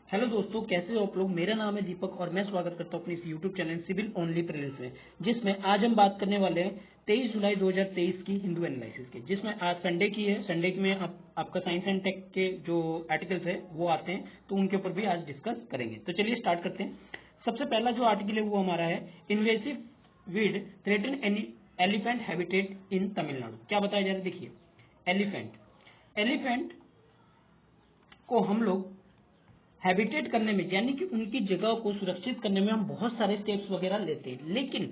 Hello दोस्तों, कैसे हो आप लोग। मेरा नाम है दीपक और मैं स्वागत करता हूं अपने इस YouTube channel civil only prelims में, जिसमें आज हम बात करने वाले हैं 23 जुलाई 2023 की हिंदू एनालिसिस की, जिसमें आज संडे की है। संडे में आपका साइंस एंड टेक के जो आर्टिकल्स है वो आते हैं, तो उनके ऊपर भी आज डिस्कस करेंगे। तो चलिए स्टार्ट करते हैं। सबसे पहला जो आर्टिकल है वो हमारा है invasive weed threaten elephant habitat इन तमिलनाडु। क्या बताया जा रहा है, देखिए। एलिफेंट को हम लोग हैबिटेट करने में, यानी कि उनकी जगह को सुरक्षित करने में हम बहुत सारे स्टेप्स वगैरह लेते हैं, लेकिन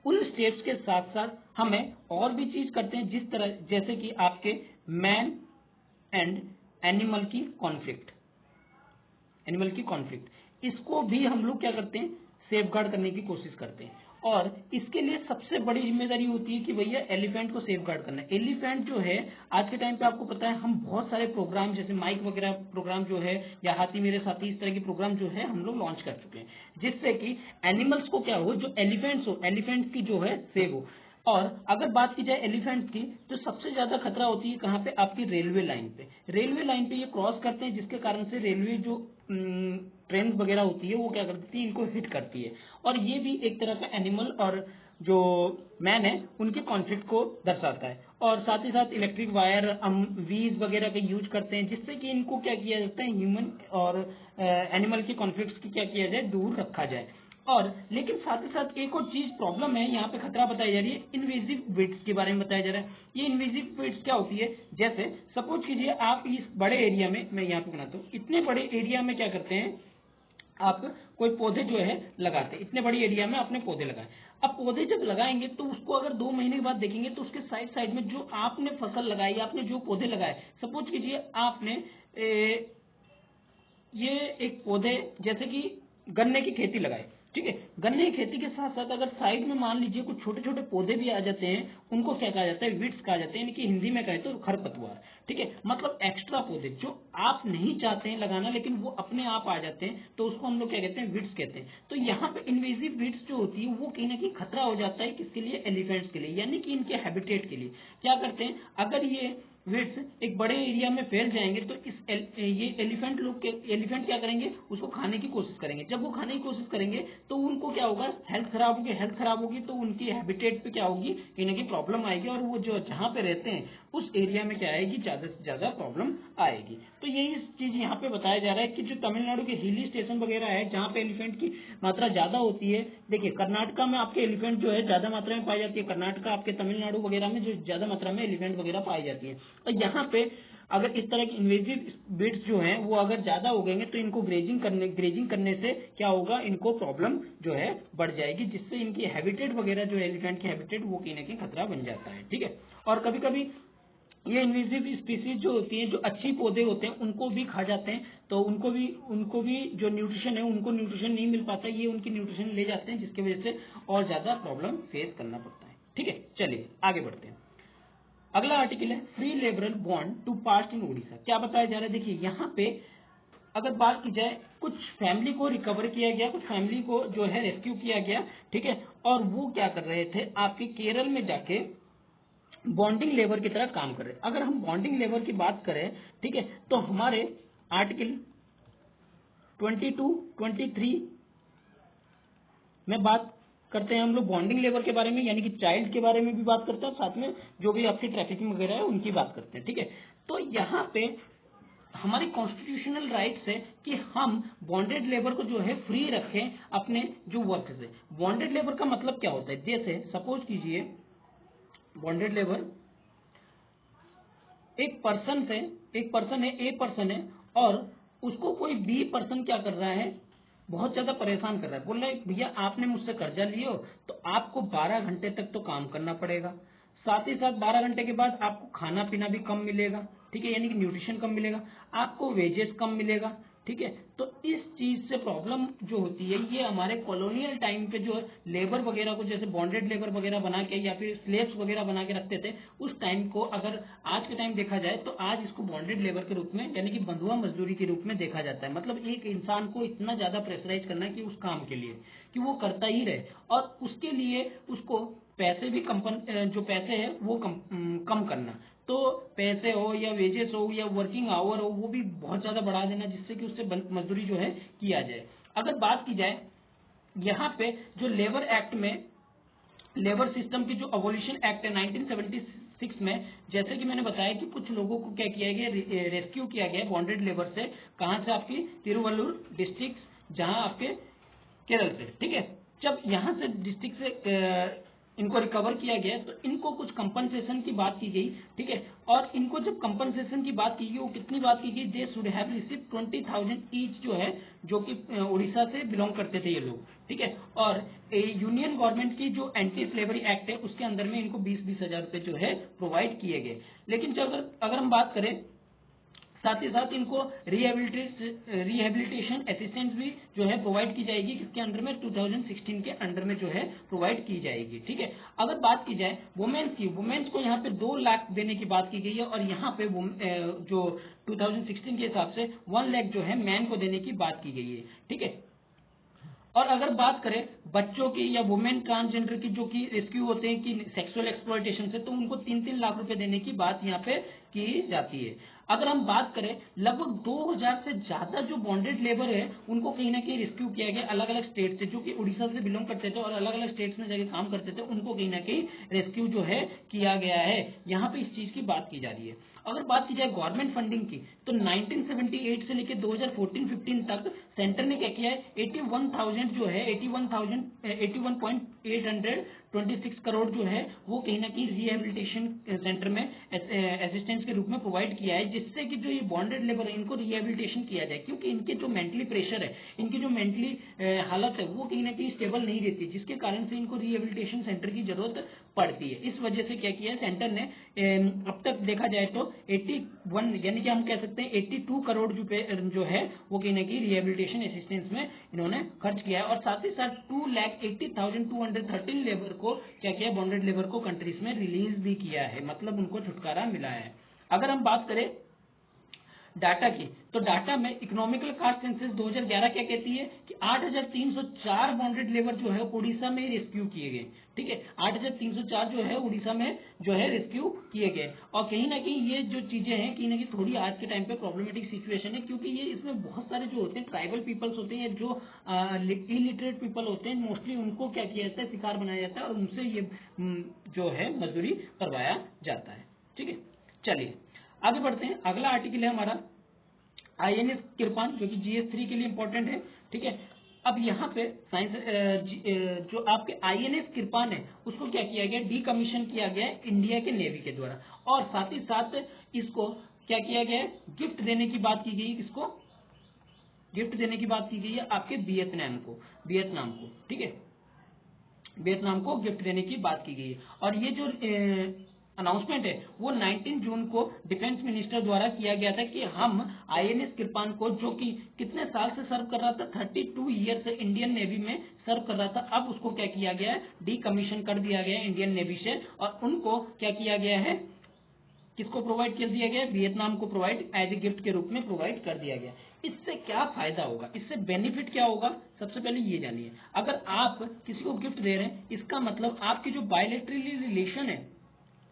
उन स्टेप्स के साथ साथ हमें और भी चीज करते हैं, जिस तरह जैसे कि आपके मैन एंड एनिमल की कॉन्फ्लिक्ट, इसको भी हम लोग क्या करते हैं, सेफ गार्ड करने की कोशिश करते हैं। और इसके लिए सबसे बड़ी जिम्मेदारी होती है कि भैया एलिफेंट को सेफ गार्ड करना है। एलिफेंट जो है आज के टाइम पे आपको पता है, हम बहुत सारे प्रोग्राम जैसे माइक वगैरह प्रोग्राम जो है, या हाथी मेरे साथी, इस तरह के प्रोग्राम जो है हम लोग लॉन्च कर चुके हैं, जिससे कि एनिमल्स को क्या हो, जो एलिफेंट्स की जो है सेव हो। और अगर बात की जाए एलिफेंट की, तो सबसे ज्यादा खतरा होती है कहाँ पे, आपकी रेलवे लाइन पे ये क्रॉस करते हैं, जिसके कारण से रेलवे जो ट्रेन वगैरह होती है वो क्या कर देती है, इनको हिट करती है। और ये भी एक तरह का एनिमल और जो मैन है उनके कॉन्फ्लिक्ट को दर्शाता है। और साथ ही साथ इलेक्ट्रिक वायर, हम वीज वगैरह का यूज करते हैं, जिससे कि इनको क्या किया जाता है, ह्यूमन और एनिमल के कॉन्फ्लिक्ट की क्या किया जाए, दूर रखा जाए। और लेकिन साथ ही साथ एक और चीज प्रॉब्लम है, यहाँ पे खतरा बताई जा रही है, इनवेजिव वीड्स के बारे में बताया जा रहा है। ये इनवेजिव वीड्स क्या होती है, जैसे सपोज कीजिए आप इस बड़े एरिया में, मैं यहाँ पे बनाता हूँ, इतने बड़े एरिया में क्या करते हैं, आप कोई पौधे जो है लगाते हैं, इतने बड़ी एरिया में आपने पौधे लगाए। अब पौधे जब लगाएंगे तो उसको अगर 2 महीने के बाद देखेंगे तो उसके साइड साइड में जो आपने फसल लगाई, आपने जो पौधे लगाए, सपोज कीजिए आपने ये एक पौधे जैसे कि गन्ने की खेती लगाई, ठीक है। गन्ने की खेती के साथ साथ अगर साइड में मान लीजिए कुछ छोटे छोटे पौधे भी आ जाते हैं, उनको क्या कहा जाता है, विड्स कहा जाते हैं, यानी कि हिंदी में कहे तो खरपतवार, ठीक है। मतलब एक्स्ट्रा पौधे जो आप नहीं चाहते हैं लगाना, लेकिन वो अपने आप आ जाते हैं, तो उसको हम लोग क्या कहते हैं, विड्स कहते हैं। तो यहाँ पे इन्वेजिव विड्स जो होती है वो कहीं ना कहीं खतरा हो जाता है, किसके लिए, एलिफेंट्स के लिए, यानी कि इनके हैबिटेट के लिए। क्या करते हैं, अगर ये विड्स एक बड़े एरिया में फैल जाएंगे तो ये एलिफेंट क्या करेंगे, उसको खाने की कोशिश करेंगे। जब वो खाने की कोशिश करेंगे तो उनको क्या होगा, हेल्थ खराब होगी, तो उनकी हैबिटेट पे क्या होगी, कहीं ना कहीं प्रॉब्लम आएगी, और वो जो जहां पे रहते हैं उस एरिया में क्या आएगी, ज्यादा से ज्यादा प्रॉब्लम आएगी। तो यही चीज यहाँ पे बताया जा रहा है कि जो तमिलनाडु के हिली स्टेशन वगैरह है, जहाँ पे एलिफेंट की मात्रा ज्यादा होती है, देखिए कर्नाटका में आपके एलिफेंट जो है ज्यादा मात्रा में पाई जाती है, कर्नाटका आपके तमिलनाडु वगैरह में जो ज्यादा मात्रा में एलिफेंट वगैरह पाई जाती है। और यहाँ पे अगर इस तरह की इन्वेजिव बीड्स जो हैं वो अगर ज्यादा हो गएंगे तो इनको ग्रेजिंग करने से क्या होगा, इनको प्रॉब्लम जो है बढ़ जाएगी, जिससे इनकी हैबिटेट वगैरह जो एलिफेंट की हैबिटेट वो कहीं ना कहीं खतरा बन जाता है, ठीक है। और कभी कभी ये इन्वेजिव स्पीसीज जो होती हैं, जो अच्छी पौधे होते हैं, उनको भी खा जाते हैं, तो उनको भी जो न्यूट्रिशन है, उनको न्यूट्रिशन नहीं मिल पाता, ये उनकी न्यूट्रिशन ले जाते हैं, जिसकी वजह से और ज्यादा प्रॉब्लम फेस करना पड़ता है, ठीक है। चलिए आगे बढ़ते हैं। अगला आर्टिकल है free liberal bond to past इन उड़ीसा। क्या बताया जा रहा है, देखिए यहाँ पे अगर बात की जाए, कुछ फैमिली को रिकवर किया गया, कुछ फैमिली को जो है रेस्क्यू किया गया, ठीक है। और वो क्या कर रहे थे, आपके केरल में जाके बॉन्डिंग लेबर की तरह काम कर रहे हैं। अगर हम बॉन्डिंग लेबर की बात करें, ठीक है, तो हमारे आर्टिकल 22, 23 में बात करते हैं हम लोग बॉन्डिंग लेबर के बारे में, यानी कि चाइल्ड के बारे में भी बात करते हैं, साथ में जो भी आपकी ट्रैफिकिंग वगैरह है उनकी बात करते हैं, ठीक है। तो यहाँ पे हमारी कॉन्स्टिट्यूशनल राइट्स है कि हम बॉन्डेड लेबर को जो है फ्री रखें अपने जो वर्क से। बॉन्डेड लेबर का मतलब क्या होता है, जैसे सपोज कीजिए बॉन्डेड लेबर एक पर्सन है, ए पर्सन है, और उसको कोई बी पर्सन क्या कर रहा है, बहुत ज्यादा परेशान कर रहा है, बोल रहा है भैया आपने मुझसे कर्जा लियो तो आपको 12 घंटे तक तो काम करना पड़ेगा, साथ ही साथ 12 घंटे के बाद आपको खाना पीना भी कम मिलेगा, ठीक है, यानी कि न्यूट्रिशन कम मिलेगा, आपको वेजेस कम मिलेगा, ठीक है। तो इस चीज से प्रॉब्लम जो होती है, ये हमारे कॉलोनियल टाइम पे जो लेबर वगैरह को जैसे बॉन्डेड लेबर वगैरह बना के या फिर स्लेव्स वगैरह बना के रखते थे, उस टाइम को अगर आज के टाइम देखा जाए तो आज इसको बॉन्डेड लेबर के रूप में, यानी कि बंधुआ मजदूरी के रूप में देखा जाता है। मतलब एक इंसान को इतना ज्यादा प्रेशराइज करना कि उस काम के लिए कि वो करता ही रहे, और उसके लिए उसको पैसे भी जो पैसे है वो कम करना। तो पैसे हो या वेजेस हो या वर्किंग आवर हो वो भी बहुत ज्यादा बढ़ा देना, जिससे कि उससे मजदूरी जो है किया जाए। अगर बात की जाए यहाँ पे जो लेबर एक्ट में लेबर सिस्टम की जो अबोलिशन एक्ट है 1976 में, जैसे कि मैंने बताया कि कुछ लोगों को क्या किया गया, रेस्क्यू किया गया बॉन्डेड लेबर से। कहां से? आपकी तिरुवल्लुर डिस्ट्रिक्ट, जहां आपके केरल से, ठीक है। जब यहाँ से डिस्ट्रिक्ट से इनको रिकवर किया गया तो इनको कुछ कंपनसेशन की बात की गई, ठीक है। और इनको जब कंपनसेशन की बात की गई, वो कितनी बात की गई? They should have receive 20,000 each, जो है जो कि उड़ीसा से बिलोंग करते थे ये लोग, ठीक है। और यूनियन गवर्नमेंट की जो एंटी स्लेवरी एक्ट है उसके अंदर में इनको 20-20 हजार रुपए जो है प्रोवाइड किए गए। लेकिन जब अगर हम बात करें, साथ ही साथ इनको रिहेबिलिटेशन असिस्टेंस भी जो है प्रोवाइड की जाएगी, किसके अंडर में? 2016 के अंडर में जो है प्रोवाइड की जाएगी, ठीक है। अगर बात की जाए वुमेन्स की, वुमेन्स को यहाँ पे 2 लाख देने की बात की गई है, और यहाँ पे जो 2016 के हिसाब से 1 लाख जो है मैन को देने की बात की गई है, ठीक है। और अगर बात करें बच्चों की या वुमेन ट्रांसजेंडर की जो कि रेस्क्यू होते हैं कि सेक्सुअल एक्सप्लॉयटेशन से, तो उनको 3-3 लाख रुपए देने की बात यहाँ पे की जाती है। अगर हम बात करें लगभग 2000 से ज्यादा जो बॉन्डेड लेबर है उनको कहीं ना कहीं रेस्क्यू किया गया अलग अलग स्टेट से, जो कि उड़ीसा से बिलोंग करते थे और अलग अलग स्टेट्स में जाके काम करते थे, उनको कहीं ना कहीं रेस्क्यू जो है किया गया है। यहाँ पे इस चीज की बात की जा रही है। अगर बात की जाए गवर्नमेंट फंडिंग की, तो 1978 से लेकर 2014-15 तक सेंटर ने क्या किया है, 81,000 जो है 81.826 करोड़ जो है वो कहीं ना कहीं रिहेबिलिटेशन सेंटर में असिस्टेंस के रूप में प्रोवाइड किया है, जिससे कि जो ये बॉन्डेड लेबर है इनको रिहेबिलिटेशन किया जाए, क्योंकि इनके जो मेंटली प्रेशर है, इनकी जो मेंटली हालत है वो कहीं ना कहीं स्टेबल नहीं रहती, जिसके कारण से इनको रिहेबिलिटेशन सेंटर की जरूरत पड़ती है। इस वजह से क्या किया है सेंटर ने, अब तक देखा जाए तो 81 यानी कि हम कह सकते हैं 82 करोड़ जो है वो कहीं ना कहीं रिहेबिलिटेशन असिस्टेंस में इन्होंने खर्च किया है। और साथ ही साथ 2,80,213 लेबर को क्या किया, बॉन्डेड लेबर को कंट्रीज में रिलीज भी किया है, मतलब उनको छुटकारा मिला है। अगर हम बात करें डाटा की, तो डाटा में इकोनॉमिकल कास्ट सेंसस 2011 क्या कहती है कि 8,304 बॉन्डेड लेबर जो है उड़ीसा में रेस्क्यू किए गए, ठीक है। 8,304 जो है उड़ीसा में जो है रेस्क्यू किए गए। और कहीं ना कहीं ये जो चीजें हैं कहीं ना कहीं थोड़ी आज के टाइम पे प्रॉब्लमेटिक सिचुएशन है, क्योंकि ये इसमें बहुत सारे जो होते हैं ट्राइबल पीपल्स होते हैं, जो इलिटरेट पीपल होते हैं, मोस्टली उनको क्या किया जाता है, शिकार बनाया जाता है और उनसे ये जो है मजदूरी करवाया जाता है, ठीक है। चलिए आगे बढ़ते हैं। अगला आर्टिकल है हमारा आईएनएस किरपान, जो कि जीएस 3 के लिए इंपॉर्टेंट है, ठीक है। अब यहाँ पे साइंस जो आपके आईएनएस किरपान है उसको क्या किया गया, डीकमीशन किया गया है इंडिया के नेवी के द्वारा, और साथ ही साथ इसको क्या किया गया है, गिफ्ट देने की बात की गई। किसको गिफ्ट देने की बात की गई है? आपके वियतनाम को, ठीक है, वियतनाम को गिफ्ट देने की बात की गई है। और ये जो अनाउंसमेंट है वो 19 जून को डिफेंस मिनिस्टर द्वारा किया गया था कि हम आईएनएस किरपान को, जो कि कितने साल से सर्व कर रहा था, 32 ईयर से इंडियन नेवी में सर्व कर रहा था, अब उसको क्या किया गया है, डीकमीशन कर दिया गया है इंडियन नेवी से, और उनको क्या किया गया है, किसको प्रोवाइड कर दिया गया, वियतनाम को प्रोवाइड एज ए गिफ्ट के रूप में प्रोवाइड कर दिया गया। इससे क्या फायदा होगा, इससे बेनिफिट क्या होगा, सबसे पहले ये जानिए। अगर आप किसी को गिफ्ट दे रहे हैं, इसका मतलब आपकी जो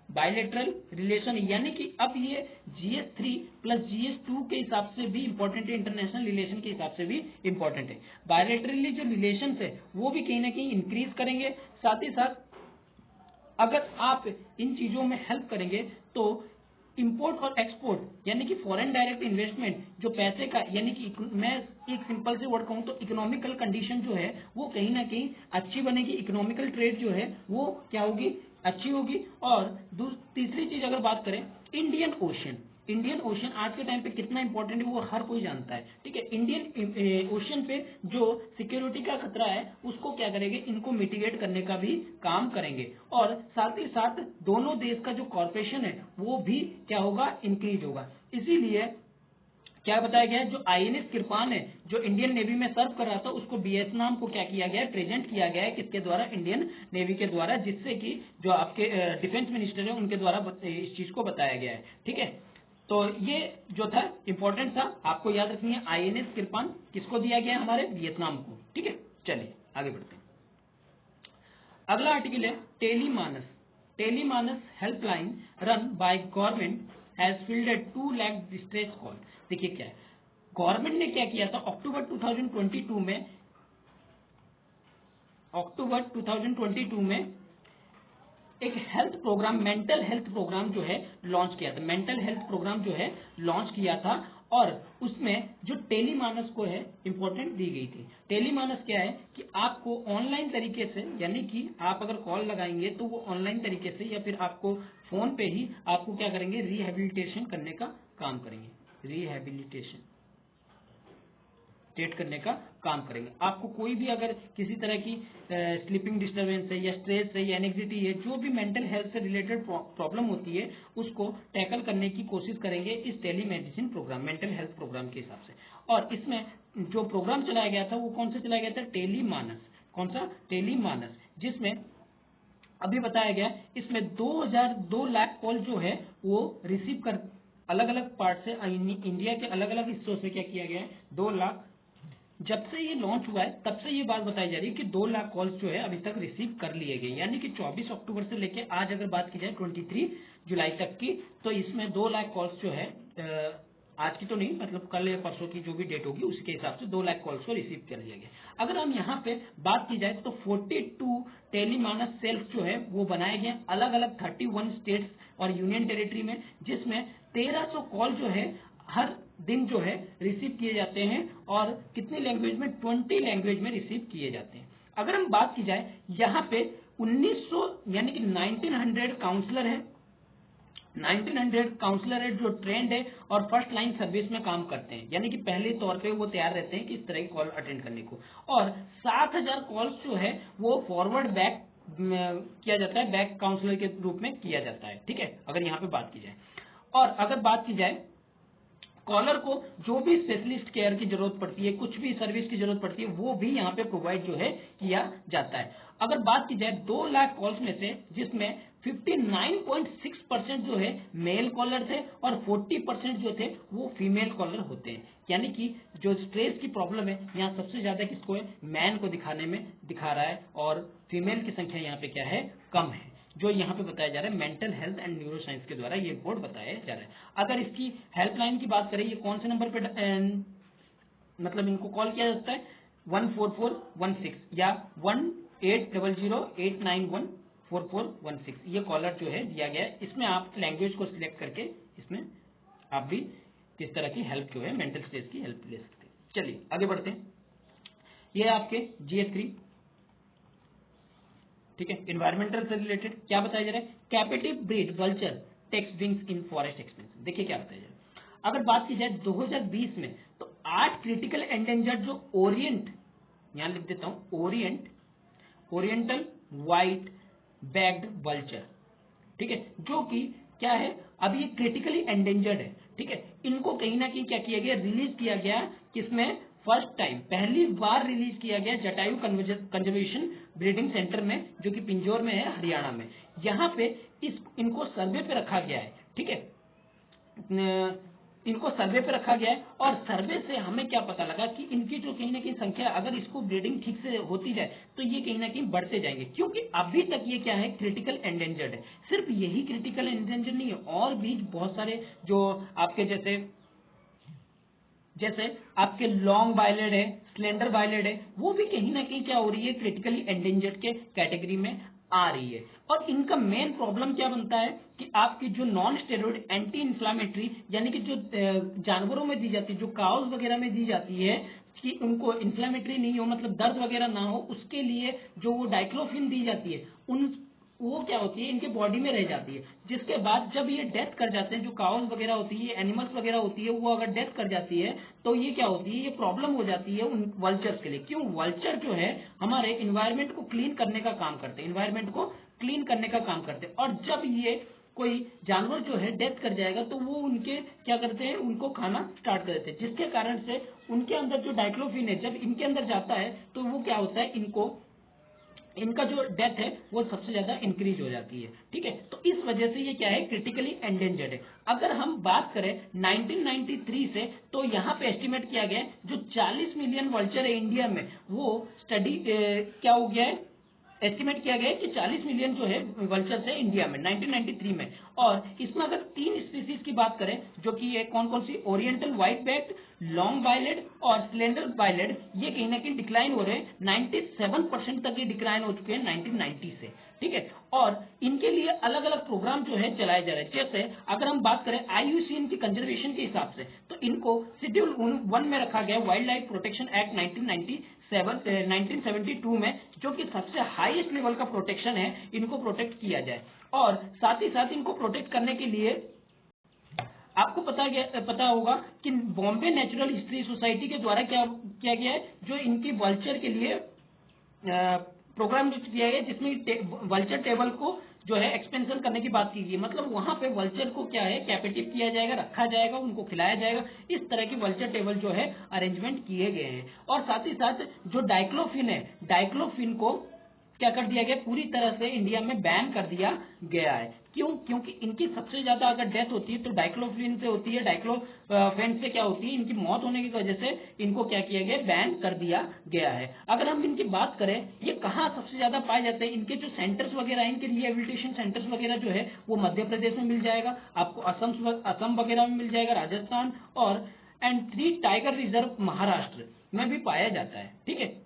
बायलैटरल रिलेशन यानी कि अब ये GS3 प्लस GS2 के हिसाब से भी इंपॉर्टेंट है, इंटरनेशनल रिलेशन के हिसाब से भी इंपॉर्टेंट है। बायलैटरली जो रिलेशन है वो भी कहीं ना कहीं इंक्रीज करेंगे। साथ ही साथ अगर आप इन चीजों में हेल्प करेंगे तो इंपोर्ट और एक्सपोर्ट यानी कि फॉरेन डायरेक्ट इन्वेस्टमेंट, जो पैसे का यानी कि मैं एक सिंपल से वर्ड कहूं तो इकोनॉमिकल कंडीशन जो है वो कहीं ना कहीं अच्छी बनेगी, इकोनॉमिकल ट्रेड जो है वो क्या होगी, अच्छी होगी। और तीसरी चीज अगर बात करें, इंडियन ओशन आज के टाइम पे कितना इंपॉर्टेंट है वो हर कोई जानता है, ठीक है। इंडियन ओशन पे जो सिक्योरिटी का खतरा है उसको क्या करेंगे, इनको मिटिगेट करने का भी काम करेंगे। और साथ ही साथ दोनों देश का जो कॉर्पोरेशन है वो भी क्या होगा, इंक्रीज होगा। इसीलिए क्या बताया गया है, जो आईएनएस किरपान है जो इंडियन नेवी में सर्व कर रहा था उसको वियतनाम को क्या किया गया है, प्रेजेंट किया गया है, किसके द्वारा, इंडियन नेवी के द्वारा, जिससे कि जो आपके डिफेंस मिनिस्टर है उनके द्वारा इस चीज को बताया गया है, ठीक है। तो ये जो था इंपॉर्टेंट था, आपको याद रखनी है। आईएनएस किरपान किसको दिया गया है, हमारे वियतनाम को, ठीक है। चलिए आगे बढ़ते हैं। अगला आर्टिकल है Telemanas. Telemanas helpline run by government has fielded 2 lakh distress call. देखिए क्या है, गवर्नमेंट ने क्या किया था, अक्टूबर 2022 में एक health programme, mental health programme जो है लॉन्च किया था। मेंटल हेल्थ प्रोग्राम जो है लॉन्च किया था और उसमें जो टेलीमानस को है इंपॉर्टेंट दी गई थी। टेलीमानस क्या है कि आपको ऑनलाइन तरीके से, यानी कि आप अगर कॉल लगाएंगे तो वो ऑनलाइन तरीके से या फिर आपको फोन पे ही आपको क्या करेंगे, रिहेबिलिटेशन करने का काम करेंगे, रिहेबिलिटेशन ट्रीट करने का काम करेंगे। आपको कोई भी अगर किसी तरह की स्लीपिंग डिस्टर्बेंस है या स्ट्रेस है या एंग्जाइटी है, जो भी मेंटल हेल्थ से रिलेटेड प्रॉब्लम होती है उसको टैकल करने की कोशिश करेंगे इस telemedicine programme, mental health programme के हिसाब से। और इसमें जो प्रोग्राम चलाया गया था वो कौन सा चलाया गया था, टेलीमानस। कौन सा, टेलीमानस, जिसमें अभी बताया गया इसमें 2 लाख कॉल जो है वो रिसीव कर, अलग अलग पार्ट से इंडिया के अलग अलग हिस्सों से क्या किया गया है, 2 लाख। जब से ये लॉन्च हुआ है तब से ये बात बताई जा रही है कि 2 लाख कॉल्स जो है अभी तक रिसीव कर लिए गए, यानी कि 24 अक्टूबर से लेके आज अगर बात की जाए 23 जुलाई तक की, तो इसमें 2 लाख कॉल्स जो है आज की तो नहीं, मतलब कल या परसों की जो भी डेट होगी उसके हिसाब से 2 लाख कॉल्स को रिसीव कर लिया गया। अगर हम यहाँ पे बात की जाए तो 42 टेलीमानस सेल्स जो है वो बनाए गए अलग अलग 31 स्टेट्स और यूनियन टेरिटरी में, जिसमें 1300 कॉल जो है हर दिन जो है रिसीव किए जाते हैं और कितनी लैंग्वेज में, 20 लैंग्वेज में रिसीव किए जाते हैं। अगर हम बात की जाए यहाँ पे 1900 यानी कि 1900 काउंसलर है, 1900 काउंसलर है जो ट्रेंड है और फर्स्ट लाइन सर्विस में काम करते हैं, यानी कि पहले तौर पे वो तैयार रहते हैं कि इस तरह की कॉल अटेंड करने को। और 7000 कॉल्स जो है वो फॉरवर्ड बैक किया जाता है, बैक काउंसलर के रूप में किया जाता है। ठीक है, अगर यहाँ पे बात की जाए। और अगर बात की जाए कॉलर को जो भी स्पेशलिस्ट केयर की जरूरत पड़ती है, कुछ भी सर्विस की जरूरत पड़ती है, वो भी यहाँ पे प्रोवाइड जो है किया जाता है। अगर बात की जाए 2 लाख कॉल्स में से, जिसमें 59.6% जो है मेल कॉलर थे और 40% जो थे वो फीमेल कॉलर होते हैं, यानी कि जो स्ट्रेस की प्रॉब्लम है यहाँ सबसे ज्यादा किसको है, मैन को दिखा रहा है और फीमेल की संख्या यहाँ पे क्या है, कम है, जो यहाँ पे बताया जा रहा है mental health and neuro science के द्वारा ये रिपोर्ट बताया जा रहा है। अगर इसकी हेल्पलाइन की बात करें, ये कौन से नंबर पे मतलब इनको कॉल किया जाता है, 14416 या 1800891441 ये कॉलर जो है दिया गया है। इसमें आप लैंग्वेज को सिलेक्ट करके इसमें आप भी किस तरह की हेल्प जो है, मेंटल स्ट्रेस की हेल्प ले सकते हैं। चलिए आगे बढ़ते हैं। ये आपके GS3, ठीक है, इन्वायरमेंटल से रिलेटेड क्या बताया जा रहा है, captive bred vulture takes wings in forest expansion. देखिए क्या बताया जा रहा है। अगर बात की जाए 2020 में तो 8 क्रिटिकल एंडेंजर्ड जो ओरिएंट, यहां लिख देता हूं ओरिएंटल व्हाइट बैग्ड वल्चर, ठीक है, जो कि क्या है, अभी ये क्रिटिकली एंडेंजर्ड है। ठीक है, इनको कहीं ना कहीं क्या किया गया, रिलीज किया गया, किसमें, फर्स्ट टाइम पहली बार रिलीज किया गया जटायु कंजर्वेशन ब्रीडिंग सेंटर में, जो कि पिंजौर में है, हरियाणा में। यहाँ पे इनको सर्वे पे रखा गया है। ठीक है, इनको सर्वे पे रखा गया है और सर्वे से हमें क्या पता लगा कि इनकी जो कहीं ना कहीं संख्या, अगर इसको ब्रीडिंग ठीक से होती जाए तो ये कहीं ना कहीं बढ़ते जाएंगे, क्योंकि अभी तक ये क्या है, क्रिटिकल एंडेंजर्ड है। सिर्फ यही क्रिटिकल एंडेंजर्ड नहीं है, और भी बहुत सारे जो आपके जैसे आपके लॉन्ग वायलेट है, स्लेंडर वायलेट है, वो भी कहीं ना कहीं क्या हो रही है, क्रिटिकली एंडेंजर्ड के कैटेगरी में आ रही है। और इनका मेन प्रॉब्लम क्या बनता है कि आपकी जो नॉन स्टेरॉइड एंटी इन्फ्लामेटरी, यानी कि जो जानवरों में दी जाती है, जो काउस वगैरह में दी जाती है, कि उनको इन्फ्लामेटरी नहीं हो, मतलब दर्द वगैरह ना हो, उसके लिए जो वो डाइक्लोफिन दी जाती है, वो क्या होती है, इनके बॉडी में रह जाती है। जिसके बाद जब ये डेथ कर जाते हैं, जो काउस वगैरह होती है, एनिमल्स वगैरह होती है, वो अगर डेथ कर जाती है तो ये क्या होती है, ये प्रॉब्लम हो जाती है उन वल्चर्स के लिए। क्यों, वल्चर जो है हमारे इन्वायरमेंट को क्लीन करने का काम करते हैं, इन्वायरमेंट को क्लीन करने का काम करते हैं। और जब ये कोई जानवर जो है डेथ कर जाएगा तो वो उनके क्या करते हैं, उनको खाना स्टार्ट कर देते हैं, जिसके कारण से उनके अंदर जो डाइक्लोफिन है जब इनके अंदर जाता है तो वो क्या होता है, इनका जो डेथ है वो सबसे ज्यादा इंक्रीज हो जाती है। ठीक है, तो इस वजह से ये क्या है, क्रिटिकली एंडेंजर्ड है। अगर हम बात करें 1993 से, तो यहाँ पे एस्टिमेट किया गया है जो 40 मिलियन वल्चर है इंडिया में, वो स्टडी क्या हो गया है, एस्टिमेट किया गया है कि 40 मिलियन जो है वल्चर्स है इंडिया में 1993 में। और इसमें अगर 3 स्पीसीज की बात करें जो कि ये कौन कौन सी, ओरिएंटल व्हाइट बैक्ड, लॉन्ग बाइलेड और स्लेंडर बाइलेड, ये कहीं ना कहीं डिक्लाइन हो रहे हैं। 97% तक ये डिक्लाइन हो चुके हैं 1990 से, ठीक है। और इनके लिए अलग अलग प्रोग्राम जो है चलाए जा रहे हैं। जैसे अगर हम बात करें IUCN की कंजर्वेशन के हिसाब से, तो इनको शेड्यूल 1 में रखा गया वाइल्ड लाइफ प्रोटेक्शन एक्ट 1972 में, जो कि सबसे हाईएस्ट लेवल का प्रोटेक्शन है, इनको प्रोटेक्ट किया जाए। और साथ ही साथ इनको प्रोटेक्ट करने के लिए आपको पता होगा कि बॉम्बे नेचुरल हिस्ट्री सोसाइटी के द्वारा क्या किया गया है, जो इनकी वल्चर के लिए प्रोग्राम किया गया, जिसमें वल्चर टेबल को जो है एक्सपेंशन करने की बात की गई। मतलब वहां पे वल्चर को क्या है, कैपिटिव किया जाएगा, रखा जाएगा, उनको खिलाया जाएगा। इस तरह की वल्चर टेबल जो है अरेंजमेंट किए गए हैं। और साथ ही साथ जो डाइक्लोफिन है, डाइक्लोफिन को क्या कर दिया गया, पूरी तरह से इंडिया में बैन कर दिया गया है। क्यों? क्योंकि इनकी सबसे ज्यादा अगर डेथ होती है तो डाइक्लोफिन से होती है, डाइक्लोफेन से क्या होती है, इनकी मौत होने की वजह से इनको क्या किया गया, बैन कर दिया गया है। अगर हम इनकी बात करें, ये कहाँ सबसे ज्यादा पाए जाते हैं, इनके जो सेंटर्स वगैरह, इनके रिहेबिलिटेशन सेंटर्स वगैरह जो है वो मध्य प्रदेश में मिल जाएगा, आपको असम वगैरह में मिल जाएगा, राजस्थान, और एंड 3 टाइगर रिजर्व महाराष्ट्र में भी पाया जाता है, ठीक है।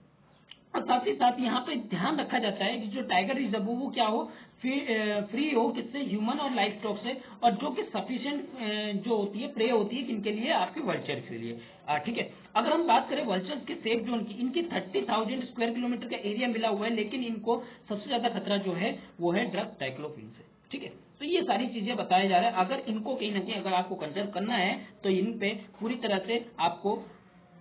और साथ ही साथ यहाँ पे ध्यान रखा जाता है कि जो टाइगर रिजर्व हो वो क्या हो, फ्री हो किससे, ह्यूमन और लाइफ स्टॉक से, और जो कि सफिशिएंट जो होती है प्रे होती है किनके लिए, आपके वल्चर के लिए, ठीक है। अगर हम बात करें वल्चर्स के सेफ जोन की, इनकी 30,000 स्क्वायर किलोमीटर का एरिया मिला हुआ है, लेकिन इनको सबसे ज्यादा खतरा जो है वो है ड्रग डाइक्लोफिन से, ठीक है। तो ये सारी चीजें बताया जा रहा है। अगर इनको कहीं ना कहीं अगर आपको कंजर्व करना है तो इन पे पूरी तरह से आपको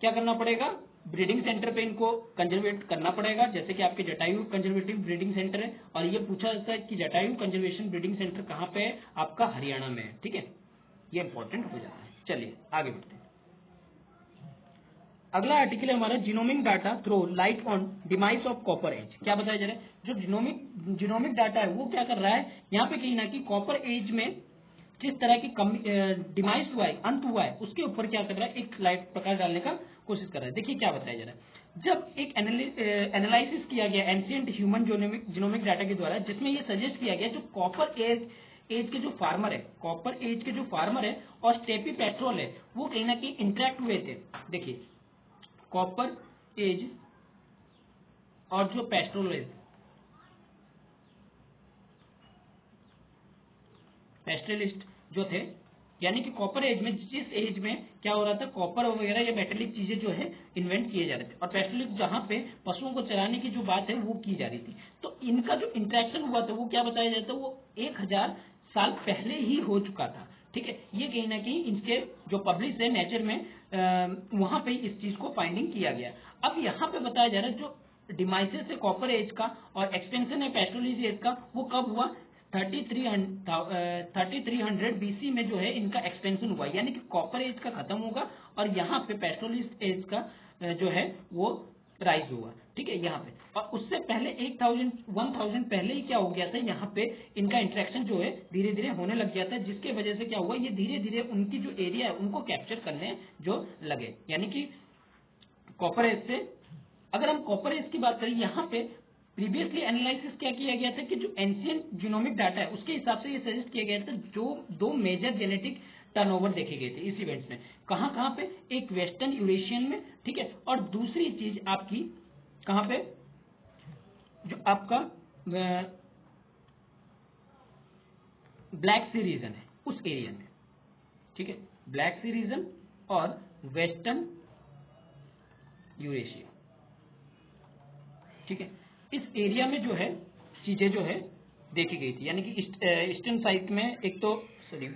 क्या करना पड़ेगा, ब्रीडिंग सेंटर पे इनको कंजर्वेट करना पड़ेगा। जैसे कि आपके जटायु कंजर्वेटिव ब्रीडिंग सेंटर है, और ये पूछा जाता है कि जटायु कंजर्वेशन ब्रीडिंग सेंटर कहाँ पे है, आपका हरियाणा में है, ठीक है। ये इंपॉर्टेंट हो जाता है। चलिए आगे बढ़ते हैं। अगला आर्टिकल है हमारा, genomic data throw light on demise of copper age. क्या बताया जा रहा है, जो जीनोमिक डाटा है वो क्या कर रहा है, यहाँ पे कहीं ना कि कॉपर एज में जिस तरह की डिमाइस हुआ है, अंत हुआ है, उसके ऊपर क्या कर रहा है, एक लाइट प्रकाश डालने का कोशिश कर रहा है। देखिए क्या बताया जा रहा है, जब एक एनालिसिस किया गया एंशिएंट ह्यूमन जीनोमिक डाटा के द्वारा, जिसमें ये सजेस्ट किया गया जो कॉपर एज के जो फार्मर है, कॉपर एज के जो फार्मर है और स्टेपी पेट्रोल है, वो कहीं ना कहीं इंटरेक्ट हुए थे। देखिए कॉपर एज और जो पेस्ट्रलिस्ट जो थे, यानी कि कॉपर एज में, जिस एज में क्या हो रहा था, कॉपर वगैरह या मेटेलिक चीजें जो है इन्वेंट किए जा रहे थे, और पेस्ट्रलिस्ट जहां पे पशुओं को चराने की जो बात है वो की जा रही थी। तो इनका जो इंटरेक्शन हुआ था वो क्या बताया जाता है, वो 1000 साल पहले ही हो चुका था, ठीक है। ये कहीं ना कहीं इनके जो पब्लिश है नेचर में, वहां पे इस चीज को फाइंडिंग किया गया। अब यहाँ पे बताया जा रहा है जो डिमाइसेस है कॉपर एज का और एक्सपेंशन है पेट्रोलिस एज का, वो कब हुआ, 3300 बीसी में जो है इनका एक्सपेंशन हुआ, यानी कि कॉपर एज का खत्म होगा और यहाँ पे पेट्रोलिस एज का जो है वो राइज हुआ, ठीक है यहाँ पे। और उससे पहले 1000 पहले ही क्या हो गया था, यहाँ पे इनका इंटरेक्शन जो है धीरे धीरे होने लग गया था, जिसके वजह से क्या हुआ, ये धीरे धीरे उनकी जो एरिया है उनको कैप्चर करने जो लगे। यानी कि कॉपर एज से, अगर हम कॉपर एज की बात करें, यहाँ पे प्रीवियसली एनालिसिस क्या किया गया था कि जो एंशिएंट जीनोमिक डाटा है उसके हिसाब से ये सजेस्ट किया गया था जो 2 मेजर जेनेटिक टर्नओवर देखे गए थे इस इवेंट्स में। कहाँ कहाँ पे, एक वेस्टर्न यूरेशियन में, ठीक है, और दूसरी चीज आपकी कहाँ पे, जो आपका ब्लैक सी रीजन है उस एरिया में, ठीक है, ब्लैक सी रीजन और वेस्टर्न यूरेशिया, ठीक है। इस एरिया में जो है चीजें जो है देखी गई थी, यानी कि ईस्टर्न साइड में, एक तो सॉरी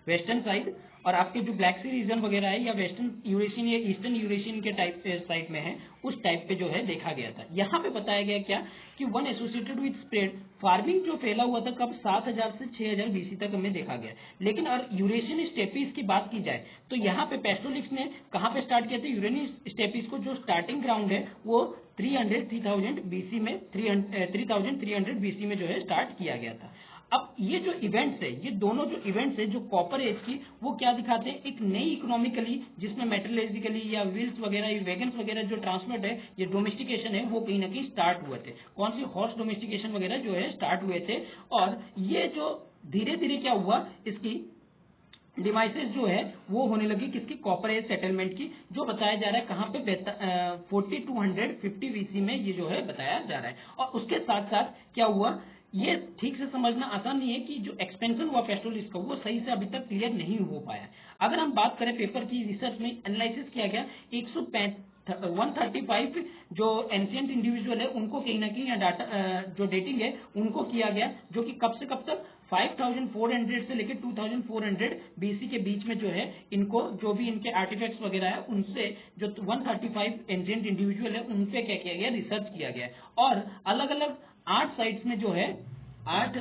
वेस्टर्न साइड, और आपके जो ब्लैक सी रीजन वगैरह है या वेस्टर्न यूरेशियन या ईस्टर्न यूरेशियन के टाइप साइड में है, उस टाइप पे जो है देखा गया था। यहाँ पे बताया गया क्या कि one associated with spread farming जो फैला हुआ था कब, 7000 से 6000 बीसी तक हमें देखा गया। लेकिन और यूरेशियन स्टेपीज की बात की जाए तो यहाँ पे पेस्टोलिक्स ने कहाँ पे स्टार्ट किया था, यूरेनियन स्टेपीज को जो स्टार्टिंग ग्राउंड है वो 3000 बीसी में 3300 बीसी में जो है स्टार्ट किया गया था। अब ये जो इवेंट्स है, ये दोनों जो इवेंट्स है जो कॉपर एज की, वो क्या दिखाते हैं, एक नई इकोनॉमिकली जिसमें मेटलर्जिकली या व्हील्स वगैरह, ये वैगन्स वगैरह जो ट्रांसपोर्ट है, ये डोमेस्टिकेशन है, वो कहीं ना कहीं स्टार्ट हुए थे। कौन सी हॉर्स डोमेस्टिकेशन वगैरह जो है स्टार्ट हुए थे। और ये जो धीरे धीरे क्या हुआ, इसकी डिवाइसेस जो है वो होने लगी किसकी, कॉपर एज सेटलमेंट की, जो बताया जा रहा है कहाँ पे 4250 BC में ये जो है बताया जा रहा है। और उसके साथ साथ क्या हुआ, ये ठीक से समझना आसान नहीं है कि जो एक्सपेंशन हुआ पेट्रोलिस का, वो सही से अभी तक क्लियर नहीं हो पाया। अगर हम बात करें पेपर की रिसर्च में एनालिसिस किया गया, 135 जो एंशियंट इंडिविजुअल है उनको कहीं ना कहीं डाटा जो डेटिंग है उनको किया गया, जो कि कब से कब तक 5400 से लेकर 2400 BC के बीच में जो है इनको, जो भी इनके आर्टिफैक्ट्स वगैरह है उनसे जो 135 एंशियंट इंडिविजुअल है उन पे क्या किया गया, रिसर्च किया गया। और अलग अलग 8 साइट्स में जो है 8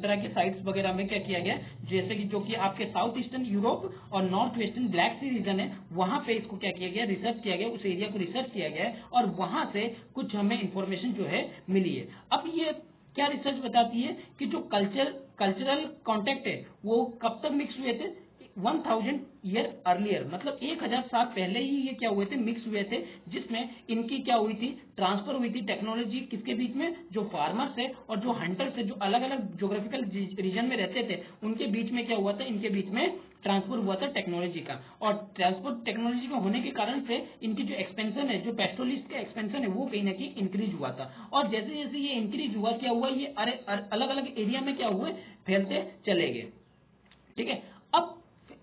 तरह के साइट्स वगैरह में क्या किया गया, जैसे कि जो कि आपके साउथ ईस्टर्न यूरोप और नॉर्थ वेस्टर्न ब्लैक सी रीजन है, वहां पे इसको क्या किया गया, रिसर्च किया गया, उस एरिया को रिसर्च किया गया है और वहां से कुछ हमें इंफॉर्मेशन जो है मिली है। अब ये क्या रिसर्च बताती है कि जो कल्चरल कॉन्टेक्ट है वो कब तक मिक्स हुए थे, 1000 ईयर अर्लियर, मतलब 1000 साल पहले ही ये क्या हुए थे, मिक्स हुए थे, जिसमें इनकी क्या हुई थी, ट्रांसफर हुई थी टेक्नोलॉजी किसके बीच में, जो फार्मर्स है और जो हंटर्स है, जो अलग अलग ज्योग्राफिकल रीजन में रहते थे उनके बीच में क्या हुआ था, इनके बीच में ट्रांसफर हुआ था टेक्नोलॉजी का। और ट्रांसपोर्ट टेक्नोलॉजी का होने के कारण से इनकी जो एक्सपेंशन है, जो पेट्रोलिस्ट का एक्सपेंशन है, वो कहीं ना कहीं इंक्रीज हुआ था। और जैसे जैसे ये इंक्रीज हुआ, क्या हुआ, ये अलग अलग एरिया में क्या हुए, फैलते चले गए। ठीक है, अब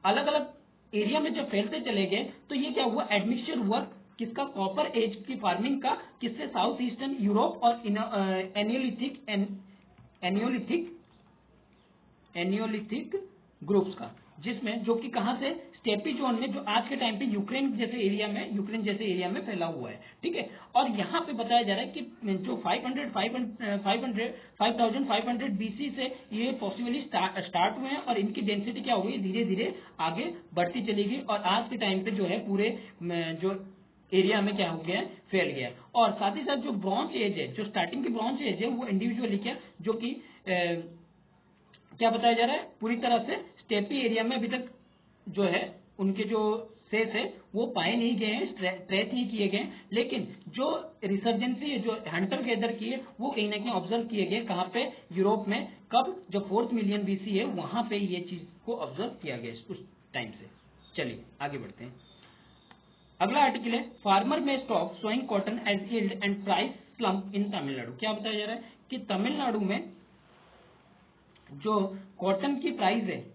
अलग अलग एरिया में जब फैलते चले गए तो ये क्या हुआ, एडमिक्सचर हुआ किसका, कॉपर एज की फार्मिंग का, किससे, साउथ ईस्टर्न यूरोप और एनियोलिथिक ग्रुप्स का, जिसमें जो कि कहां से, स्टेपी जोन में, जो आज के टाइम पे यूक्रेन जैसे एरिया में फैला हुआ है। ठीक है, और यहाँ पे बताया जा रहा है कि जो 5500 BC से ये पॉसिबली स्टार्ट हुए हैं और इनकी डेंसिटी क्या हो गई, धीरे धीरे आगे बढ़ती चली गई और आज के टाइम पे जो है पूरे जो एरिया में क्या हो गया, फैल गया। और साथ ही साथ जो ब्रॉन्ज एज है, जो स्टार्टिंग की ब्रॉन्ज एज है, वो इंडिविजुअली क्या, जो कि क्या बताया जा रहा है, पूरी तरह से स्टेपी एरिया में अभी तक जो है उनके जो सेस है वो पाए नहीं गए हैं, ट्रेस नहीं किए गए, लेकिन जो रिसर्जेंसी है, जो हंटर गैदर की है, वो कहीं ना कहीं ऑब्जर्व किए गए, कहाँ पे, यूरोप में, कब, जो 4th मिलियन BC है वहां पे ये चीज को ऑब्जर्व किया गया उस टाइम से। चलिए आगे बढ़ते हैं। अगला आर्टिकल है, फार्मर में stop sowing cotton as yield and price slump इन तमिलनाडु। क्या बताया जा रहा है कि तमिलनाडु में जो कॉटन की प्राइस है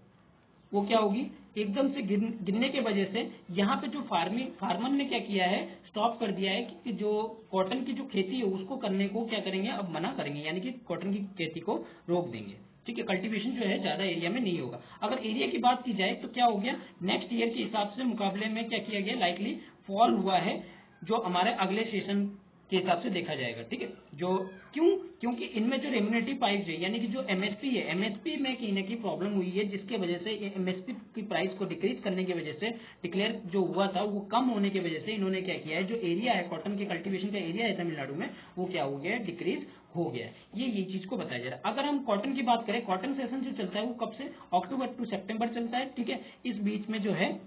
वो क्या होगी, एकदम से गिरने की वजह से यहाँ पे जो फार्मर ने क्या किया है, स्टॉप कर दिया है कि जो कॉटन की जो खेती है उसको करने को क्या करेंगे, अब मना करेंगे, यानी कि कॉटन की खेती को रोक देंगे। ठीक है, कल्टीवेशन जो है ज्यादा एरिया में नहीं होगा। अगर एरिया की बात की जाए तो क्या हो गया, नेक्स्ट ईयर के हिसाब से मुकाबले में क्या किया गया, लाइकली फॉल हुआ है, जो हमारे अगले सेशन के हिसाब से देखा जाएगा। ठीक है, जो क्योंकि इनमें जो रेम्यूनेटिव प्राइस है, यानी कि जो एमएसपी है, एमएसपी में कहीं ना कहीं प्रॉब्लम हुई है, जिसके वजह से एमएसपी की प्राइस को डिक्रीज करने की वजह से, डिक्लेयर जो हुआ था वो कम होने की वजह से इन्होंने क्या किया है, जो एरिया है कॉटन के कल्टीवेशन का एरिया है तमिलनाडु में, वो क्या हो गया है, डिक्रीज हो गया है। ये चीज को बताया जा रहा है। अगर हम कॉटन की बात करें, कॉटन सेशन जो चलता है वो कब से, अक्टूबर टू सितंबर चलता है। ठीक है, इस बीच में जो है,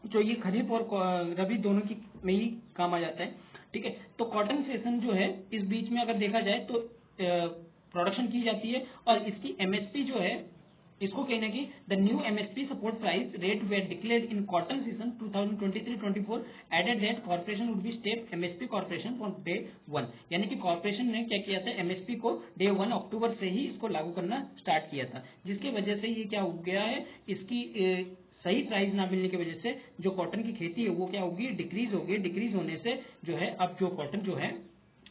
जो ये खरीफ और रबी दोनों की में ही काम आ जाता है। ठीक है, तो कॉटन सेशन जो है इस बीच में अगर देखा जाए तो प्रोडक्शन की जाती है और इसकी एमएसपी जो है, इसको कहीं ना कहीं the new MSP support price rate were declared in cotton season 2023-24 added that corporation would be step MSP corporation from day 1, यानी कि कॉर्पोरेशन ने क्या किया था, एमएसपी को डे 1 अक्टूबर से ही इसको लागू करना स्टार्ट किया था, जिसकी वजह से ये क्या हो गया है, इसकी सही प्राइस ना मिलने की वजह से जो कॉटन की खेती है वो क्या होगी, डिक्रीज होगी। डिक्रीज होने से जो है अब जो कॉटन जो है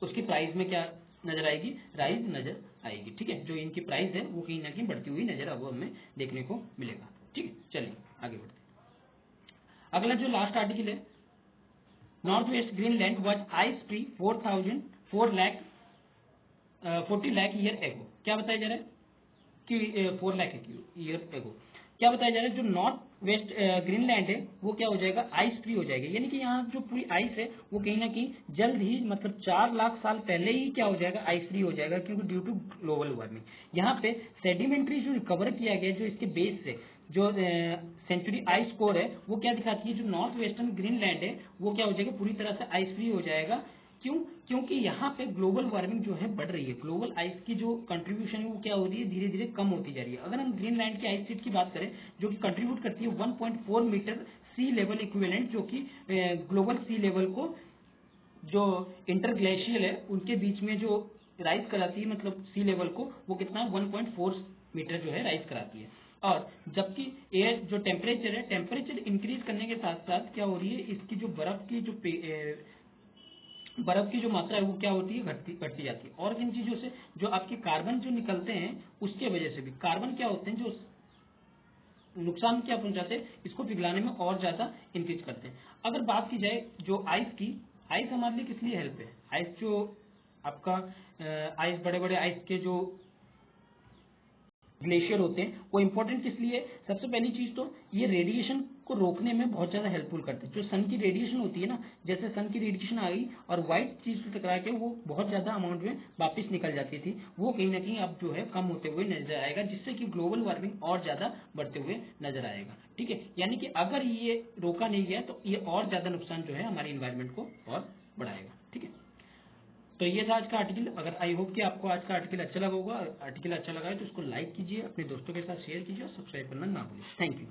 उसकी प्राइस में क्या नजर आएगी, राइज नजर आएगी। ठीक है, जो इनकी प्राइस है वो कहीं ना कहीं बढ़ती हुई नजर अब हमें देखने को मिलेगा। ठीक है, चलिए आगे बढ़ते हैं। अगला जो लास्ट आर्टिकल है, north west Greenland was ice free 40 lakh year ago. क्या बताया जा रहा है कि 4 लाख ईयर एगो, क्या बताया जा रहा है, जो नॉर्थ वेस्ट ग्रीनलैंड है वो क्या हो जाएगा, आइस फ्री हो जाएगा। यानी कि यहाँ जो पूरी आइस है वो कहीं ना कहीं जल्द ही, मतलब 4 लाख साल पहले ही क्या हो जाएगा, आइस फ्री हो जाएगा, क्योंकि ड्यू टू ग्लोबल वार्मिंग। यहाँ पे सेडिमेंट्री जो रिकवर किया गया, जो इसके बेस से जो सेंचुरी आइस कोर है वो क्या दिखाती है, जो नॉर्थ वेस्टर्न ग्रीनलैंड है वो क्या हो जाएगा, पूरी तरह से आइस फ्री हो जाएगा। क्यों? क्योंकि यहाँ पे ग्लोबल वार्मिंग जो है बढ़ रही है, ग्लोबल आइस की जो कंट्रीब्यूशन है वो क्या हो रही है, धीरे धीरे कम होती जा रही है। अगर हम ग्रीनलैंड की आइस शीट की बात करें, जो कि कंट्रीब्यूट करती है 1.4 मीटर सी लेवल इक्विवेलेंट, जो कि ग्लोबल सी लेवल को, जो इंटरग्लेशियल है उनके बीच में जो राइज कराती है, मतलब सी लेवल को, वो कितना 1.4 मीटर जो है राइज कराती है। और जबकि एयर जो टेम्परेचर है, टेम्परेचर इंक्रीज करने के साथ साथ क्या हो रही है, इसकी जो बर्फ की जो मात्रा है वो क्या होती है, घटती जाती है। और किन चीजों से, जो आपके कार्बन जो निकलते हैं उसके वजह से भी, कार्बन क्या होते हैं जो नुकसान क्या पहुंचाते हैं, इसको पिघलाने में और ज्यादा इंक्रीज करते हैं। अगर बात की जाए जो आइस की, आइस हमारे लिए किस लिए हेल्प है, आइस जो आपका आइस, बड़े बड़े आइस के जो ग्लेशियर होते हैं वो इंपॉर्टेंट किस लिए है? सबसे पहली चीज तो ये रेडिएशन को रोकने में बहुत ज्यादा हेल्पफुल करते हैं। जो सन की रेडिएशन होती है ना, जैसे सन की रेडिएशन आ गई और व्हाइट चीज से टकरा के वो बहुत ज्यादा अमाउंट में वापस निकल जाती थी, वो कहीं ना कहीं अब जो है कम होते हुए नजर आएगा, जिससे कि ग्लोबल वार्मिंग और ज्यादा बढ़ते हुए नजर आएगा। ठीक है, यानी कि अगर ये रोका नहीं गया तो ये और ज्यादा नुकसान जो है हमारे इन्वायरमेंट को और बढ़ाएगा। ठीक है, तो ये था आज का आर्टिकल। अगर आई होप कि आपको आज का आर्टिकल अच्छा लगा होगा, आर्टिकल अच्छा लगा है तो उसको लाइक कीजिए, अपने दोस्तों के साथ शेयर कीजिए और सब्सक्राइब करना ना भूलिए। Thank you.